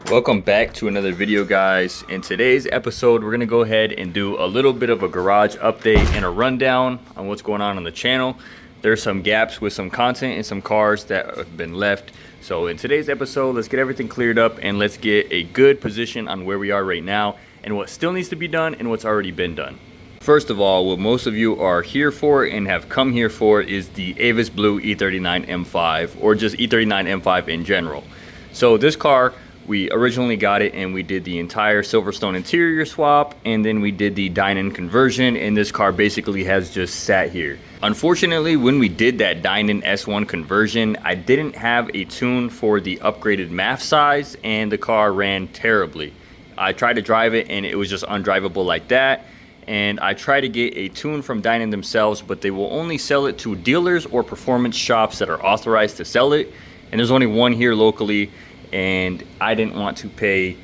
Welcome back to another video, guys. In today's episode, we're gonna go ahead and do a little bit of a garage update and a rundown on what's going on the channel. There's some gaps with some content and some cars that have been left. So in today's episode, let's get everything cleared up and let's get a good position on where we are right now and what still needs to be done and what's already been done. First of all, what most of you are here for and have come here for is the Avus Blue E39 M5, or just E39 M5 in general. So this car, we originally got it and we did the entire Silverstone interior swap, and then we did the Dinan conversion, and this car basically has just sat here. Unfortunately, when we did that Dinan S1 conversion, I didn't have a tune for the upgraded MAF size and the car ran terribly. I tried to drive it and it was just undrivable like that. And I tried to get a tune from Dinan themselves, but they will only sell it to dealers or performance shops that are authorized to sell it. And there's only one here locally, and I didn't want to pay,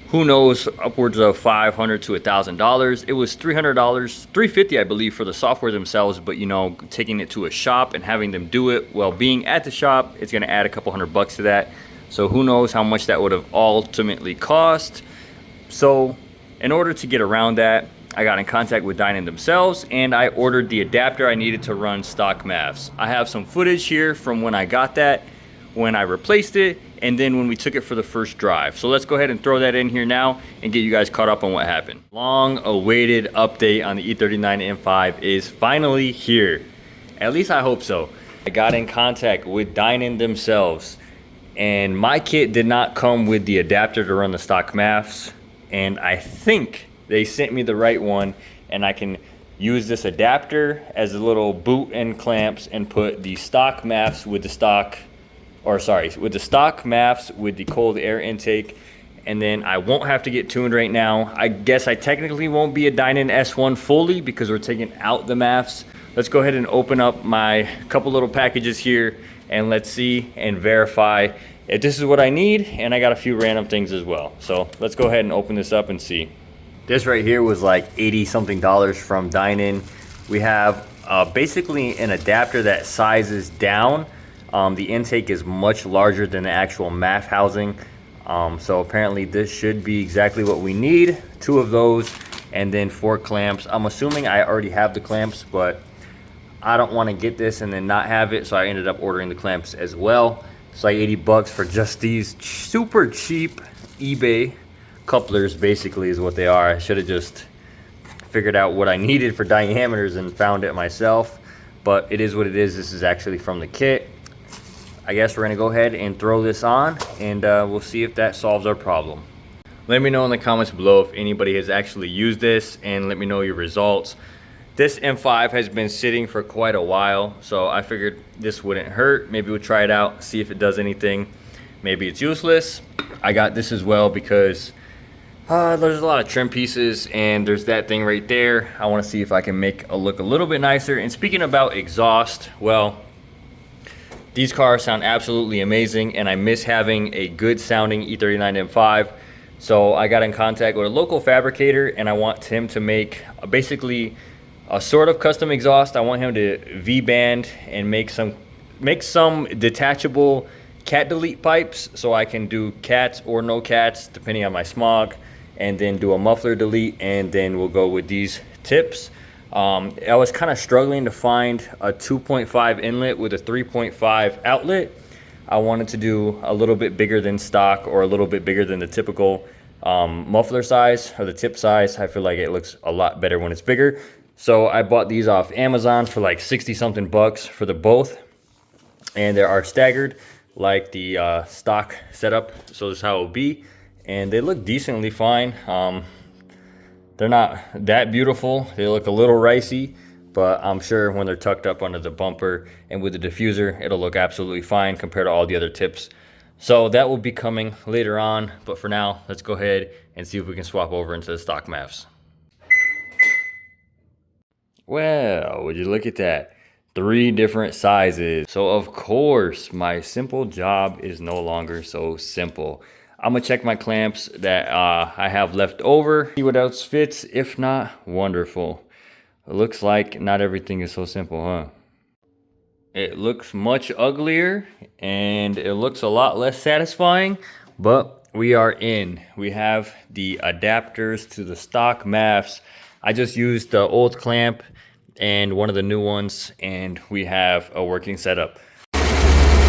who knows, upwards of $500 to $1,000. It was $300, $350 I believe, for the software themselves, but you know, taking it to a shop and having them do it, well, being at the shop, it's gonna add a couple $100 to that. So who knows how much that would have ultimately cost. So in order to get around that, I got in contact with Dinan themselves and I ordered the adapter I needed to run stock MAFs. I have some footage here from when I got that, when I replaced it, and then when we took it for the first drive. So let's go ahead and throw that in here now and get you guys caught up on what happened. Long awaited update on the E39 M5 is finally here. At least I hope so. I got in contact with Dinan themselves, and my kit did not come with the adapter to run the stock MAFs, and I think they sent me the right one, and I can use this adapter as a little boot and clamps and put the stock MAFs with the stock, or sorry, with the stock MAFs with the cold air intake, and then I won't have to get tuned right now. I guess I technically won't be a Dinan S1 fully because we're taking out the MAFs. Let's go ahead and open up my couple little packages here and let's see and verify if this is what I need, and I got a few random things as well. So let's go ahead and open this up and see. This right here was like 80 something dollars from Dinan. We have basically an adapter that sizes down. The intake is much larger than the actual MAF housing. So apparently this should be exactly what we need. 2 of those, and then 4 clamps. I'm assuming I already have the clamps, but I don't want to get this and then not have it, so I ended up ordering the clamps as well. It's like 80 bucks for just these super cheap eBay couplers, basically is what they are. I should have just figured out what I needed for diameters and found it myself, but it is what it is. This is actually from the kit. I guess we're gonna go ahead and throw this on, and we'll see if that solves our problem. Let me know in the comments below if anybody has actually used this, and let me know your results. This M5 has been sitting for quite a while, so I figured this wouldn't hurt. Maybe we'll try it out, see if it does anything. Maybe it's useless. I got this as well because there's a lot of trim pieces, and there's that thing right there. I want to see if I can make it look a little bit nicer. And speaking about exhaust, well, these cars sound absolutely amazing, and I miss having a good sounding E39 M5. So I got in contact with a local fabricator, and I want him to make basically a sort of custom exhaust. I want him to V-band and make some detachable cat delete pipes, so I can do cats or no cats depending on my smog, and then do a muffler delete, and then we'll go with these tips. I was kind of struggling to find a 2.5 inlet with a 3.5 outlet. I wanted to do a little bit bigger than stock, or a little bit bigger than the typical muffler size or the tip size. I feel like it looks a lot better when it's bigger. So I bought these off Amazon for like 60 something bucks for the both, and they are staggered like the stock setup. So this is how it will be, and they look decently fine. They're not that beautiful. They look a little ricey, but I'm sure when they're tucked up under the bumper and with the diffuser, it'll look absolutely fine compared to all the other tips. So that will be coming later on, but for now, let's go ahead and see if we can swap over into the stock MAFs. Well, would you look at that? 3 different sizes. So of course, my simple job is no longer so simple. I'm gonna check my clamps that I have left over, see what else fits. If not, wonderful. It looks like not everything is so simple, huh? It looks much uglier and it looks a lot less satisfying, but we are in. We have the adapters to the stock MAFs. I just used the old clamp and one of the new ones, and we have a working setup.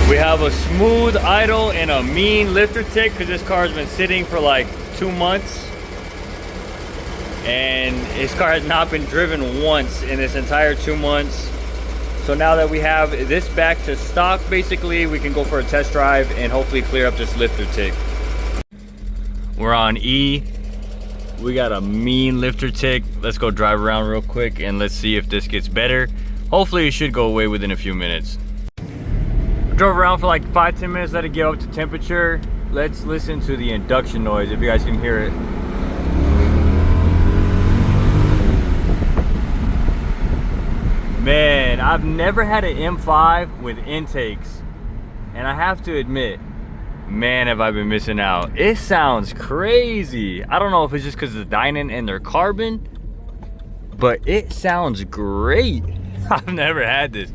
We have a smooth idle and a mean lifter tick because this car has been sitting for like 2 months. And this car has not been driven once in this entire 2 months. So now that we have this back to stock, basically, we can go for a test drive and hopefully clear up this lifter tick. We're on E. We got a mean lifter tick. Let's go drive around real quick and let's see if this gets better. Hopefully it should go away within a few minutes. Drove around for like 5-10 minutes, let it get up to temperature. Let's listen to the induction noise if you guys can hear it. Man, I've never had an M5 with intakes, and I have to admit, man, have I been missing out. It sounds crazy. I don't know if it's just because of the Dinan and their carbon, but it sounds great. I've never had this.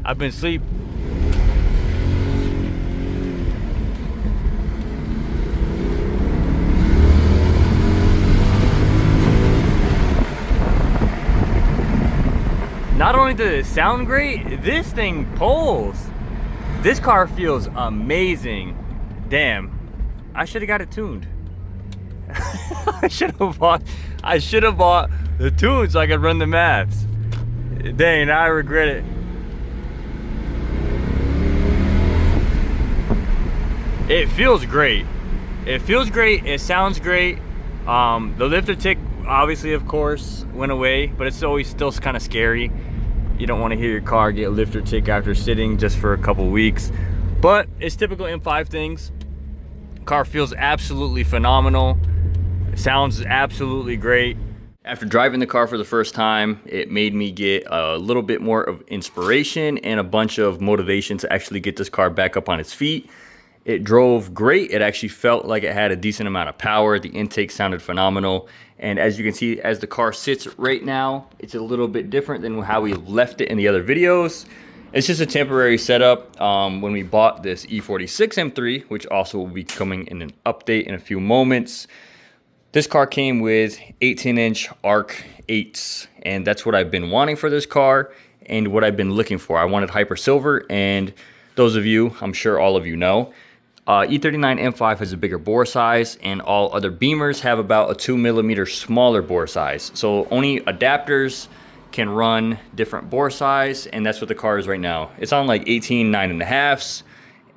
I've been asleep. Not only does it sound great, this thing pulls. This car feels amazing. Damn, I should have got it tuned. I should have bought the tune so I could run the maths. Dang, now I regret it. It feels great. It feels great. It sounds great. The lifter tick, obviously, of course, went away, but it's always still kind of scary. You don't want to hear your car get a lifter tick after sitting just for a couple weeks, but it's typical M5 things. Car feels absolutely phenomenal. It sounds absolutely great. After driving the car for the first time, it made me get a little bit more of inspiration and a bunch of motivation to actually get this car back up on its feet. It drove great. It actually felt like it had a decent amount of power. The intake sounded phenomenal. And as you can see, as the car sits right now, it's a little bit different than how we left it in the other videos. It's just a temporary setup. When we bought this E46 M3, which also will be coming in an update in a few moments, this car came with 18-inch ARC 8s. And that's what I've been wanting for this car and what I've been looking for. I wanted Hyper Silver, and those of you, I'm sure all of you know, E39 M5 has a bigger bore size, and all other Beamers have about a 2mm smaller bore size. So only adapters can run different bore size, and that's what the car is right now. It's on like 18 9.5s,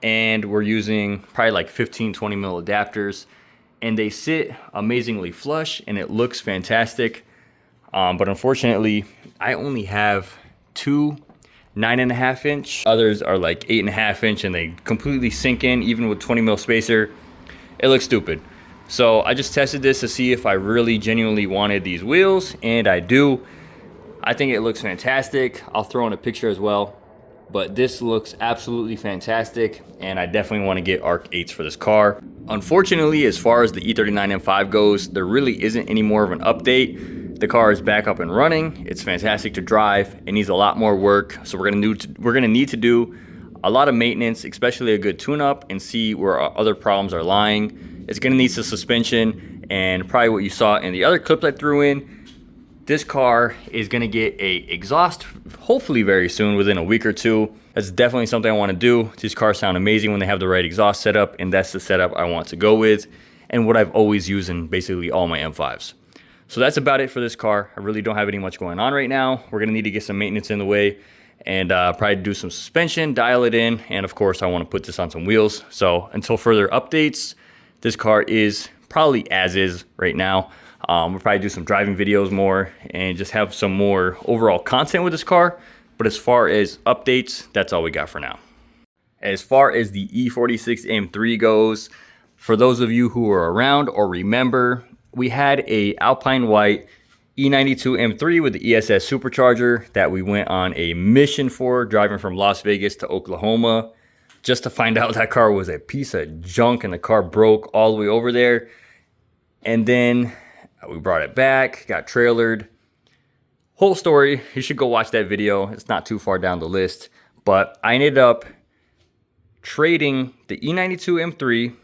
and we're using probably like 15-20mm adapters, and they sit amazingly flush, and it looks fantastic. But unfortunately, I only have 2 9.5-inch. Others are like 8.5-inch, and they completely sink in, even with 20mm spacer. It looks stupid. So I just tested this to see if I really genuinely wanted these wheels, and I do. I think it looks fantastic. I'll throw in a picture as well, but this looks absolutely fantastic, and I definitely want to get ARC 8s for this car. Unfortunately, as far as the E39 M5 goes, there really isn't any more of an update. The car is back up and running. It's fantastic to drive. It needs a lot more work, so we're gonna need to do a lot of maintenance, especially a good tune-up, and see where our other problems are lying. It's gonna need some suspension, and probably what you saw in the other clip I threw in, this car is gonna get a exhaust hopefully very soon, within a week or two. That's definitely something I want to do. These cars sound amazing when they have the right exhaust setup, and that's the setup I want to go with, and what I've always used in basically all my M5s. So that's about it for this car. I really don't have any much going on right now. We're gonna need to get some maintenance in the way, and probably do some suspension, dial it in, and of course I want to put this on some wheels. So until further updates, this car is probably as is right now. We'll probably do some driving videos more and just have some more overall content with this car. But as far as updates, that's all we got for now. As far as the E46 M3 goes, for those of you who are around or remember, we had a Alpine White E92 M3 with the ESS supercharger that we went on a mission for, driving from Las Vegas to Oklahoma, just to find out that car was a piece of junk and the car broke all the way over there. And then we brought it back, got trailered. Whole story, you should go watch that video. It's not too far down the list. But I ended up trading the E92 M3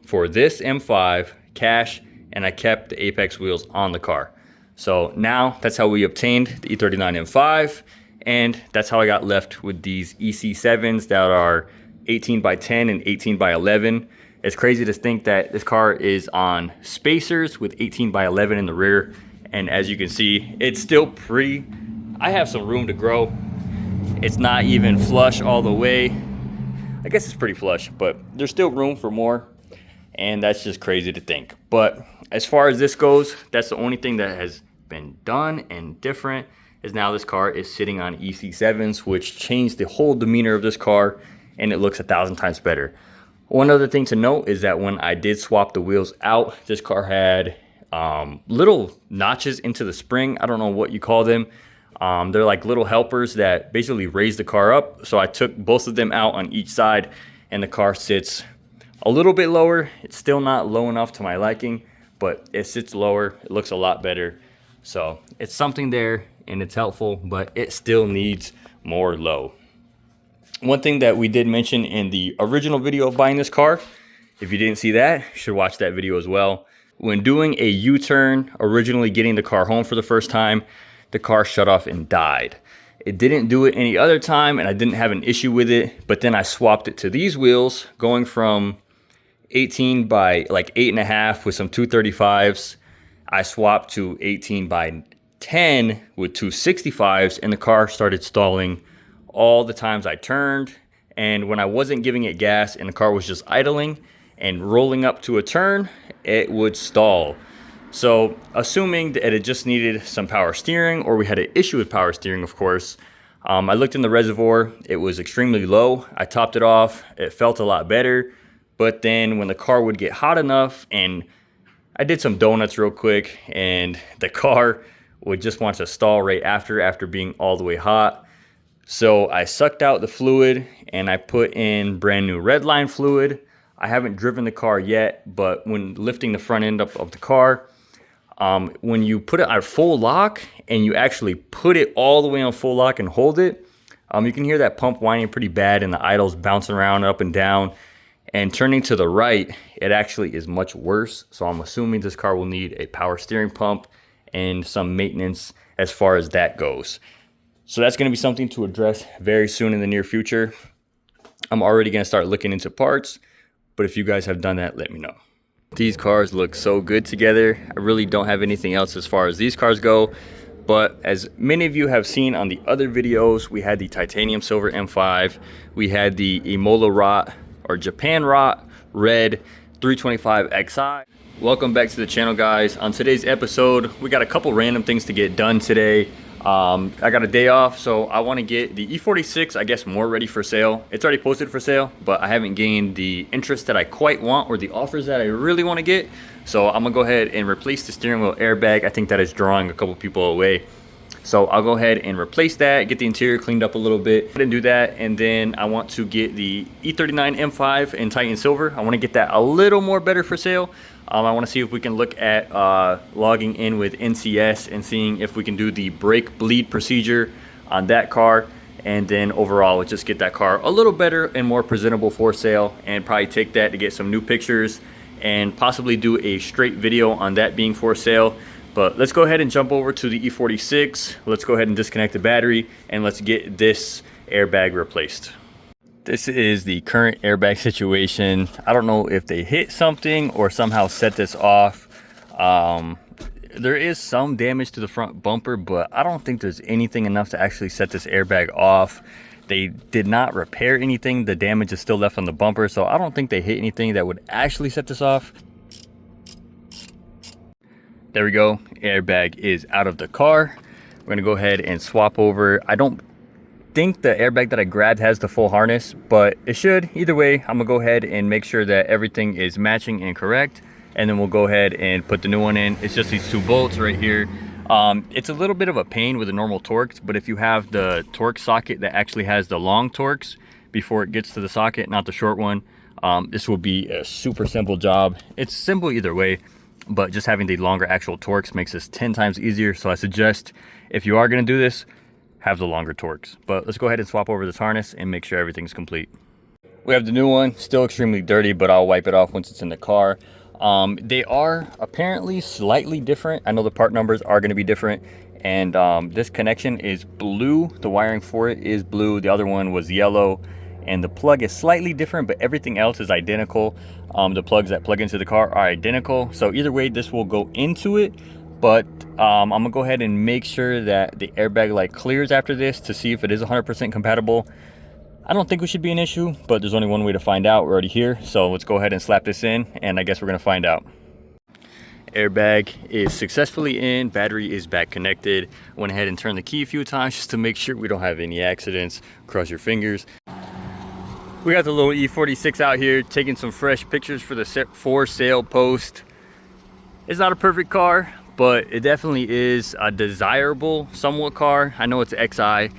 for this M5 cash, and I kept the Apex wheels on the car. So now that's how we obtained the E39 M5, and that's how I got left with these EC7s that are 18 by 10 and 18 by 11. It's crazy to think that this car is on spacers with 18 by 11 in the rear, and as you can see, it's still pretty. I have some room to grow. It's not even flush all the way. I guess it's pretty flush, but there's still room for more, and that's just crazy to think. But as far as this goes, that's the only thing that has been done and different, is now this car is sitting on EC7s, which changed the whole demeanor of this car, and it looks 1,000 times better. One other thing to note is that when I did swap the wheels out, this car had little notches into the spring. I don't know what you call them. They're like little helpers that basically raise the car up. So I took both of them out on each side, and the car sits a little bit lower. It's still not low enough to my liking, but it sits lower. It looks a lot better. So it's something there, and it's helpful, but it still needs more low. One thing that we did mention in the original video of buying this car, if you didn't see that, you should watch that video as well. When doing a U-turn, originally getting the car home for the first time, the car shut off and died. It didn't do it any other time, and I didn't have an issue with it, but then I swapped it to these wheels, going from 18 by like 8.5 with some 235s. I swapped to 18 by 10 with 265s, and the car started stalling all the times I turned. And when I wasn't giving it gas and the car was just idling and rolling up to a turn, it would stall. So assuming that it just needed some power steering, or we had an issue with power steering, of course, I looked in the reservoir. It was extremely low. I topped it off. It felt a lot better. But then when the car would get hot enough, and I did some donuts real quick, and the car would just want to stall right after being all the way hot. So I sucked out the fluid and I put in brand new Redline fluid. I haven't driven the car yet, but when lifting the front end up of the car, when you put it on full lock and you actually put it all the way on full lock and hold it, you can hear that pump whining pretty bad, and the idle's bouncing around up and down. And turning to the right, it actually is much worse. So I'm assuming this car will need a power steering pump and some maintenance as far as that goes. So that's going to be something to address very soon in the near future. I'm already going to start looking into parts, but if you guys have done that, let me know. These cars look so good together. I really don't have anything else as far as these cars go, but as many of you have seen on the other videos, we had the Titanium Silver M5, we had the Imola Rot or Japan Rot Red 325 Xi. Welcome back to the channel, guys. On today's episode, we got a couple random things to get done today. I got a day off, so I want to get the E46, I guess, more ready for sale. It's already posted for sale, but I haven't gained the interest that I quite want, or the offers that I really want to get. So I'm gonna go ahead and replace the steering wheel airbag. I think that is drawing a couple people away. So I'll go ahead and replace that, get the interior cleaned up a little bit, and do that. And then I want to get the E39 M5 in Titanium Silver. I want to get that a little more better for sale. I want to see if we can look at logging in with NCS and seeing if we can do the brake bleed procedure on that car. And then overall, let's just get that car a little better and more presentable for sale, and probably take that to get some new pictures and possibly do a straight video on that being for sale. But let's go ahead and jump over to the E46. Let's go ahead and disconnect the battery, and let's get this airbag replaced. This is the current airbag situation. I don't know if they hit something or somehow set this off. There is some damage to the front bumper, but I don't think there's anything enough to actually set this airbag off. They did not repair anything. The damage is still left on the bumper, so I don't think they hit anything that would actually set this off. There we go. Airbag is out of the car. We're gonna go ahead and swap over. I don't think the airbag that I grabbed has the full harness, but it should. Either way, I'm gonna go ahead and make sure that everything is matching and correct, and then we'll go ahead and put the new one in. It's just these two bolts right here. It's a little bit of a pain with the normal Torx, but if you have the Torx socket that actually has the long Torx before it gets to the socket, not the short one, this will be a super simple job. It's simple either way, but just having the longer actual Torx makes this 10 times easier. So I suggest, if you are going to do this, have the longer Torx. But let's go ahead and swap over this harness and make sure everything's complete. We have the new one, still extremely dirty, but I'll wipe it off once it's in the car. They are apparently slightly different. I know the part numbers are going to be different, and this connection is blue. The wiring for it is blue. The other one was yellow, and the plug is slightly different, but everything else is identical. The plugs that plug into the car are identical. So either way, this will go into it, but I'm gonna go ahead and make sure that the airbag light clears after this to see if it is 100% compatible. I don't think it should be an issue, but there's only one way to find out. We're already here, so let's go ahead and slap this in, and I guess we're gonna find out. Airbag is successfully in, battery is back connected. Went ahead and turned the key a few times just to make sure we don't have any accidents. Cross your fingers. We got the little E46 out here taking some fresh pictures for the for sale post. It's not a perfect car, but it definitely is a desirable somewhat car. I know it's XI,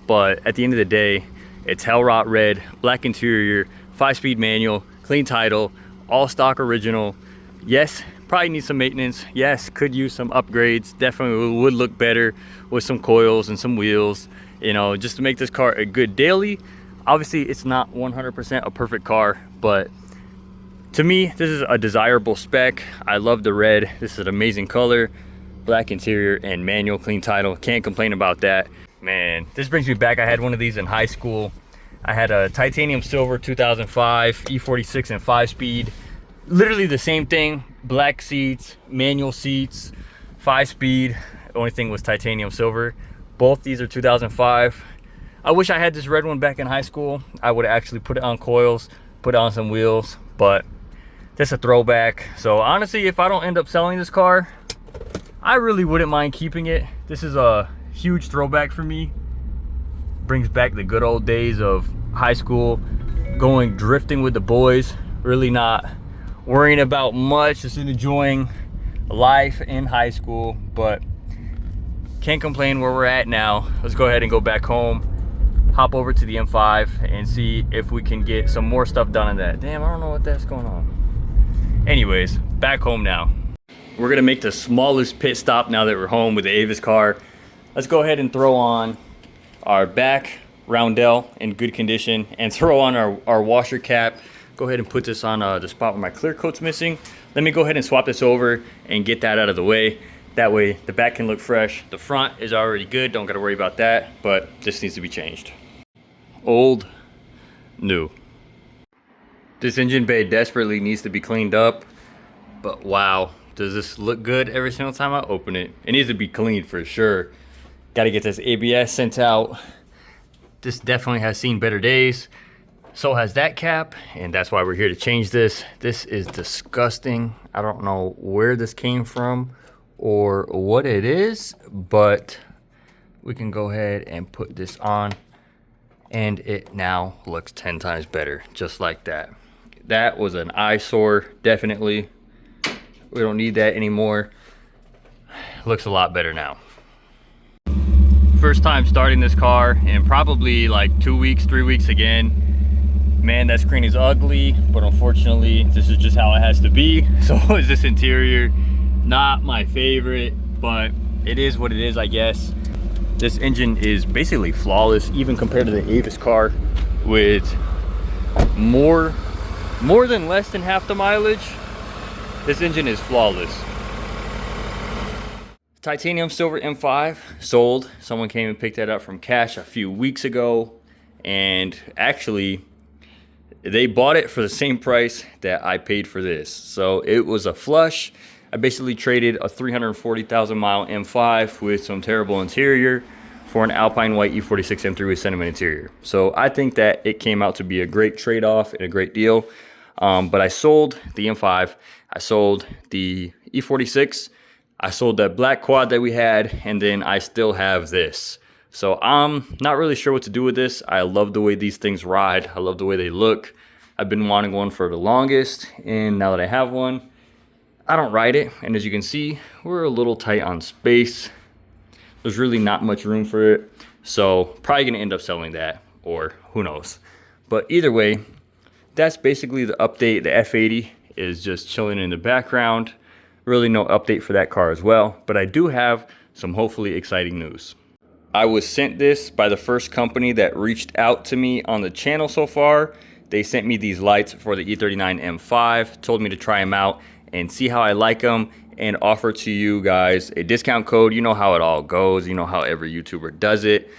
but at the end of the day, it's hell rot red, black interior, 5-speed manual, clean title, all stock original. Yes, probably needs some maintenance. Yes, could use some upgrades. Definitely would look better with some coils and some wheels, you know, just to make this car a good daily. Obviously, it's not 100% a perfect car, but to me, this is a desirable spec. I love the red. This is an amazing color, black interior, and manual, clean title. Can't complain about that. Man, this brings me back. I had one of these in high school. I had a Titanium Silver 2005 E46 and 5-speed. Literally the same thing. Black seats, manual seats, 5-speed. The only thing was Titanium Silver. Both these are 2005. I wish I had this red one back in high school. I would actually put it on coils, put on some wheels, but that's a throwback. So honestly, if I don't end up selling this car, I really wouldn't mind keeping it. This is a huge throwback for me. Brings back the good old days of high school, going drifting with the boys, really not worrying about much, just enjoying life in high school. But can't complain where we're at now. Let's go ahead and go back home, hop over to the M5 and see if we can get some more stuff done on that. Damn, I don't know what that's going on. Anyways, back home now. We're gonna make the smallest pit stop now that we're home with the Avus car. Let's go ahead and throw on our back roundel in good condition and throw on our washer cap. Go ahead and put this on the spot where my clear coat's missing. Let me go ahead and swap this over and get that out of the way. That way the back can look fresh. The front is already good, don't gotta worry about that, but this needs to be changed. Old, new. This engine bay desperately needs to be cleaned up, but wow, does this look good every single time I open it. It needs to be cleaned for sure. Got to get this ABS sent out. This definitely has seen better days. So has that cap, and that's why we're here to change this. This is disgusting. I don't know where this came from or what it is, but we can go ahead and put this on, and it now looks 10 times better, just like that. That was an eyesore, definitely. We don't need that anymore. Looks a lot better now. First time starting this car in probably like 2 weeks, 3 weeks again. Man, that screen is ugly, but unfortunately this is just how it has to be. So is this interior. Not my favorite, but it is what it is, I guess. This engine is basically flawless, even compared to the Avus car, with more than less than half the mileage. This engine is flawless. Titanium Silver M5 sold. Someone came and picked that up from cash a few weeks ago, and actually they bought it for the same price that I paid for this. So it was a flush. I basically traded a 340,000 mile M5 with some terrible interior for an Alpine white E46 M3 with sentiment interior. So I think that it came out to be a great trade-off and a great deal. But I sold the M5, I sold the E46, I sold that black quad that we had, and then I still have this. So I'm not really sure what to do with this. I love the way these things ride. I love the way they look. I've been wanting one for the longest, and now that I have one, I don't ride it. And as you can see, we're a little tight on space. There's really not much room for it. So probably gonna end up selling that, or who knows. But either way, that's basically the update. The F80 is just chilling in the background. Really no update for that car as well, but I do have some hopefully exciting news. I was sent this by the first company that reached out to me on the channel so far. They sent me these lights for the E39 M5, told me to try them out and see how I like them, and offer to you guys a discount code. You know how it all goes. You know how every YouTuber does it.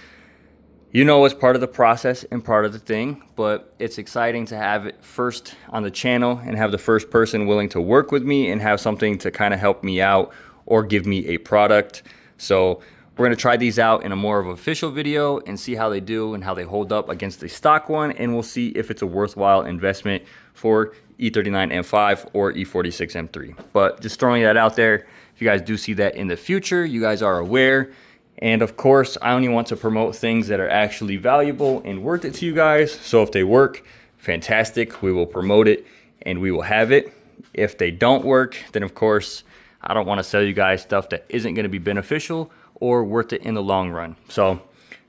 You know it's part of the process and part of the thing, but it's exciting to have it first on the channel and have the first person willing to work with me and have something to kind of help me out or give me a product. So we're gonna try these out in a more of an official video and see how they do and how they hold up against the stock one, and we'll see if it's a worthwhile investment for E39 M5 or E46 M3. But just throwing that out there, if you guys do see that in the future, you guys are aware. And of course, I only want to promote things that are actually valuable and worth it to you guys. So if they work, fantastic, we will promote it and we will have it. If they don't work, then of course, I don't want to sell you guys stuff that isn't going to be beneficial or worth it in the long run. So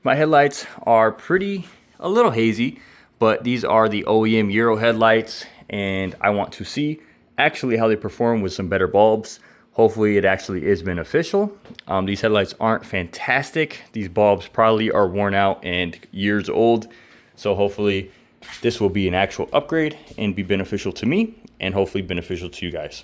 my headlights are a little hazy, but these are the OEM Euro headlights, and I want to see actually how they perform with some better bulbs. Hopefully it actually is beneficial. These headlights aren't fantastic. These bulbs probably are worn out and years old. So hopefully this will be an actual upgrade and be beneficial to me and hopefully beneficial to you guys.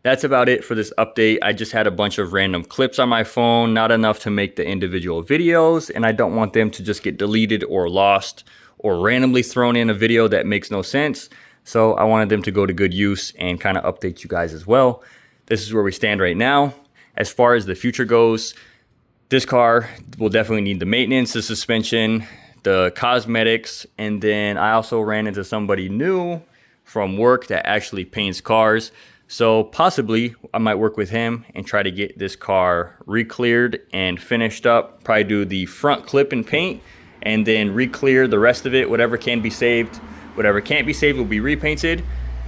That's about it for this update. I just had a bunch of random clips on my phone, not enough to make the individual videos, and I don't want them to just get deleted or lost or randomly thrown in a video that makes no sense. So I wanted them to go to good use and kind of update you guys as well. This is where we stand right now. As far as the future goes, this car will definitely need the maintenance, the suspension, the cosmetics, and then I also ran into somebody new from work that actually paints cars. So possibly I might work with him and try to get this car re-cleared and finished up. Probably do the front clip and paint and then re-clear the rest of it. Whatever can be saved, whatever can't be saved will be repainted.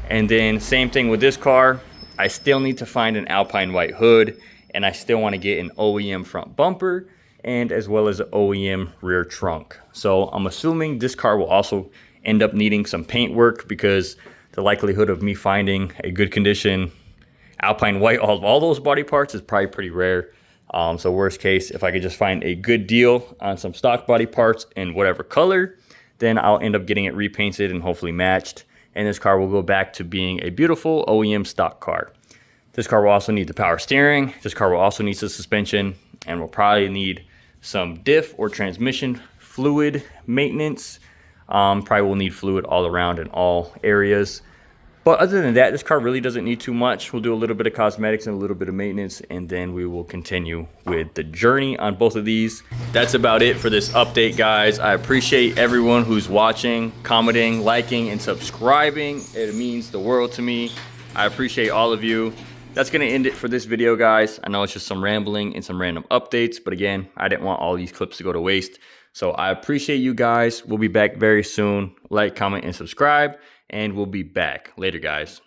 And then same thing with this car. I still need to find an Alpine white hood, and I still want to get an OEM front bumper and as well as an OEM rear trunk. So I'm assuming this car will also end up needing some paint work, because the likelihood of me finding a good condition Alpine white of all those body parts is probably pretty rare. So worst case, if I could just find a good deal on some stock body parts in whatever color, then I'll end up getting it repainted and hopefully matched. And this car will go back to being a beautiful OEM stock car. This car will also need the power steering. This car will also need some suspension, and will probably need some diff or transmission fluid maintenance. Probably will need fluid all around in all areas. But other than that, this car really doesn't need too much. We'll do a little bit of cosmetics and a little bit of maintenance, and then we will continue with the journey on both of these. That's about it for this update, guys. I appreciate everyone who's watching, commenting, liking, and subscribing. It means the world to me. I appreciate all of you. That's gonna end it for this video, guys. I know it's just some rambling and some random updates, but again, I didn't want all these clips to go to waste. So I appreciate you guys. We'll be back very soon. Like, comment, and subscribe, and we'll be back later, guys.